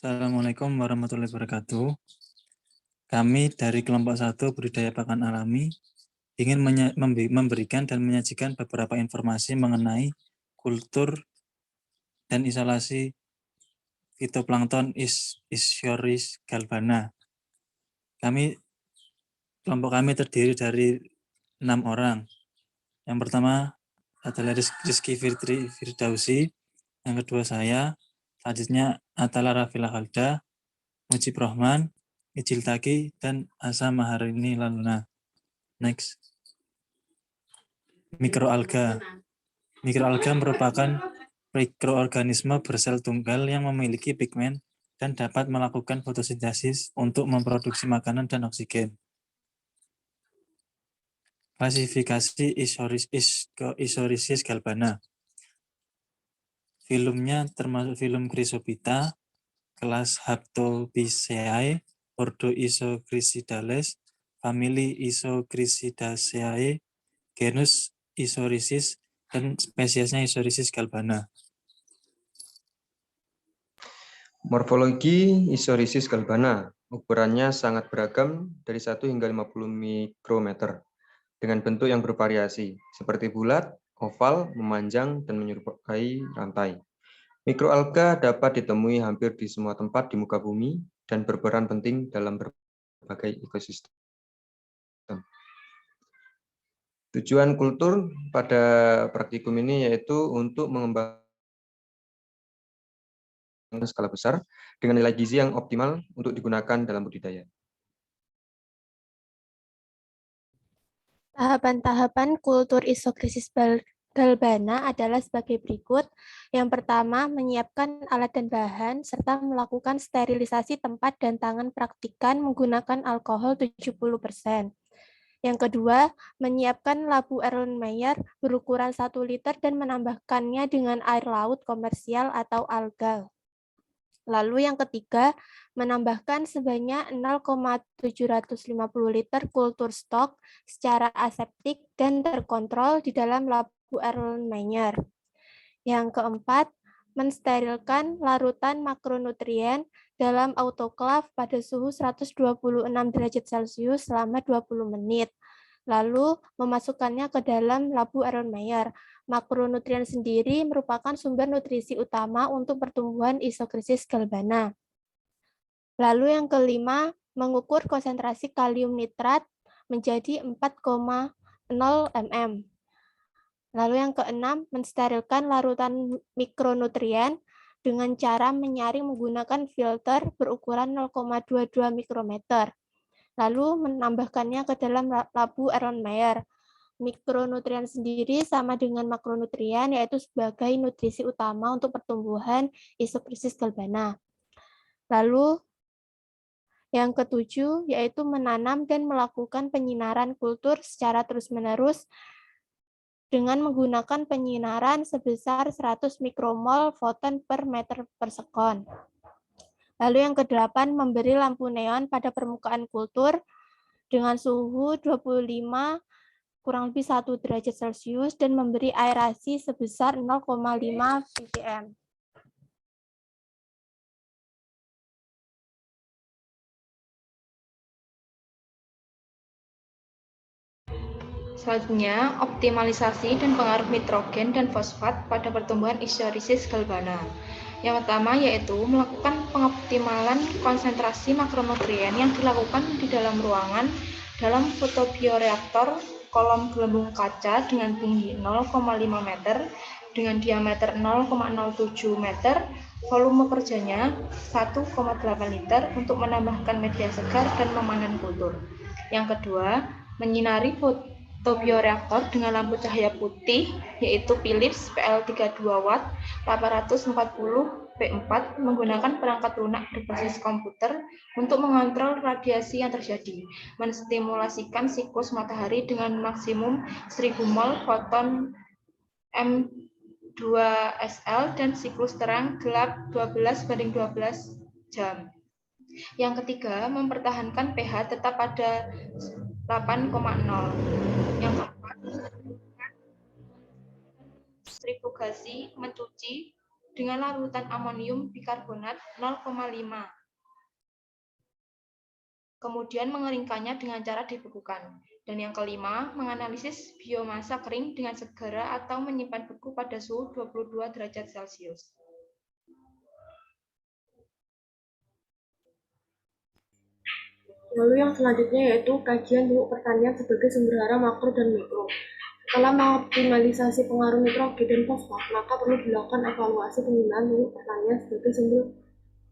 Assalamualaikum warahmatullahi wabarakatuh. Kami dari kelompok 1 Budidaya Pakan Alami ingin memberikan dan menyajikan beberapa informasi mengenai kultur dan isolasi fitoplankton Ischioris galbana. Kelompok kami terdiri dari 6 orang. Yang pertama adalah Rizky Firdausi, yang kedua saya, selanjutnya Atala Rafila Khalda, Mujib Rohman, Ijil Taki, dan Asa Maharini Laluna. Next. Mikroalga. Mikroalga merupakan mikroorganisme bersel tunggal yang memiliki pigmen dan dapat melakukan fotosintesis untuk memproduksi makanan dan oksigen. Klasifikasi Ischorisis galbana. Filumnya termasuk filum Chrysophyta, kelas Haptopiceae, ordo Isochrysidales, famili Isochrysidaceae, genus Ischorisis, dan spesiesnya Ischorisis galbana. Morfologi Ischorisis galbana, ukurannya sangat beragam dari 1 hingga 50 mikrometer, dengan bentuk yang bervariasi, seperti bulat, oval, memanjang, dan menyerupai rantai. Mikroalga dapat ditemui hampir di semua tempat di muka bumi dan berperan penting dalam berbagai ekosistem. Tujuan kultur pada praktikum ini yaitu untuk mengembangkan skala besar dengan nilai gizi yang optimal untuk digunakan dalam budidaya. Tahapan-tahapan kultur Ischorisis galbana adalah sebagai berikut. Yang pertama, menyiapkan alat dan bahan, serta melakukan sterilisasi tempat dan tangan praktikan menggunakan alkohol 70%. Yang kedua, menyiapkan labu Erlenmeyer berukuran 1 liter dan menambahkannya dengan air laut komersial atau algal. Lalu yang ketiga, menambahkan sebanyak 0,750 liter kultur stok secara aseptik dan terkontrol di dalam labu Erlenmeyer. Yang keempat, mensterilkan larutan makronutrien dalam autoklav pada suhu 126 derajat Celcius selama 20 menit. Lalu memasukkannya ke dalam labu Erlenmeyer. Makronutrien sendiri merupakan sumber nutrisi utama untuk pertumbuhan Ischorisis galbana. Lalu yang kelima, mengukur konsentrasi kalium nitrat menjadi 4,0 mm. Lalu yang keenam, mensterilkan larutan mikronutrien dengan cara menyaring menggunakan filter berukuran 0,22 mikrometer. Lalu menambahkannya ke dalam labu Erlenmeyer. Mikronutrien sendiri sama dengan makronutrien, yaitu sebagai nutrisi utama untuk pertumbuhan Ischorisis galbana. Lalu yang ketujuh, yaitu menanam dan melakukan penyinaran kultur secara terus-menerus dengan menggunakan penyinaran sebesar 100 mikromol foton per meter per sekon. Lalu yang kedelapan, memberi lampu neon pada permukaan kultur dengan suhu 25 kurang lebih 1 derajat Celcius dan memberi aerasi sebesar 0,5 ppm. Selanjutnya, optimalisasi dan pengaruh nitrogen dan fosfat pada pertumbuhan Ischorisis galbana. Yang pertama yaitu melakukan pengoptimalan konsentrasi makronutrien yang dilakukan di dalam ruangan dalam fotobioreaktor kolom gelembung kaca dengan tinggi 0,5 meter dengan diameter 0,07 meter, volume kerjanya 1,8 liter untuk menambahkan media segar dan memanen kultur. Yang kedua, menyinari fotobioreaktor dengan lampu cahaya putih yaitu Philips PL32 watt 840 P4 menggunakan perangkat lunak berbasis komputer untuk mengontrol radiasi yang terjadi, menstimulasikan siklus matahari dengan maksimum 1000 mol foton M2SL dan siklus terang gelap 12/12 jam. Yang ketiga, mempertahankan pH tetap pada 8,0. Yang keempat, sentrifugasi mencuci dengan larutan amonium bikarbonat 0,5. Kemudian mengeringkannya dengan cara dibekukan. Dan yang kelima, menganalisis biomasa kering dengan segera atau menyimpan beku pada suhu 22 derajat Celcius. Lalu yang selanjutnya yaitu kajian pupuk pertanian sebagai sumber hara makro dan mikro. Setelah mengoptimalisasi pengaruh nitrogen dan fosfat, maka perlu dilakukan evaluasi penggunaan pupuk pertanian sebagai sumber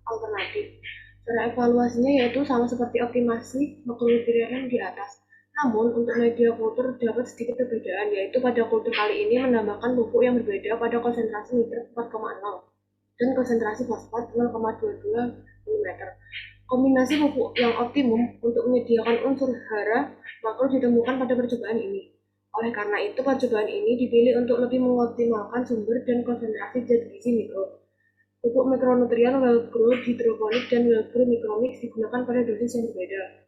alternatif. Cara evaluasinya yaitu sama seperti optimasi makronutrien di atas. Namun, untuk media kultur terdapat sedikit perbedaan, yaitu pada kultur kali ini menambahkan pupuk yang berbeda pada konsentrasi nitrat 4,0 dan konsentrasi fosfat 0,22 mm. Kombinasi pupuk yang optimum untuk menyediakan unsur hara makro ditemukan pada percobaan ini. Oleh karena itu, percobaan ini dipilih untuk lebih mengoptimalkan sumber dan konsentrasi zat gizi mikro. Pupuk mikronutrien well grow hidroponik dan well grow mikromix digunakan pada dosis yang berbeda.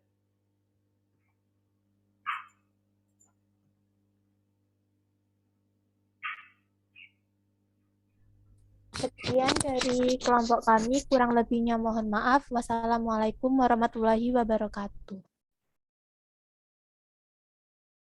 Sekian dari kelompok kami, kurang lebihnya mohon maaf. Wassalamualaikum warahmatullahi wabarakatuh.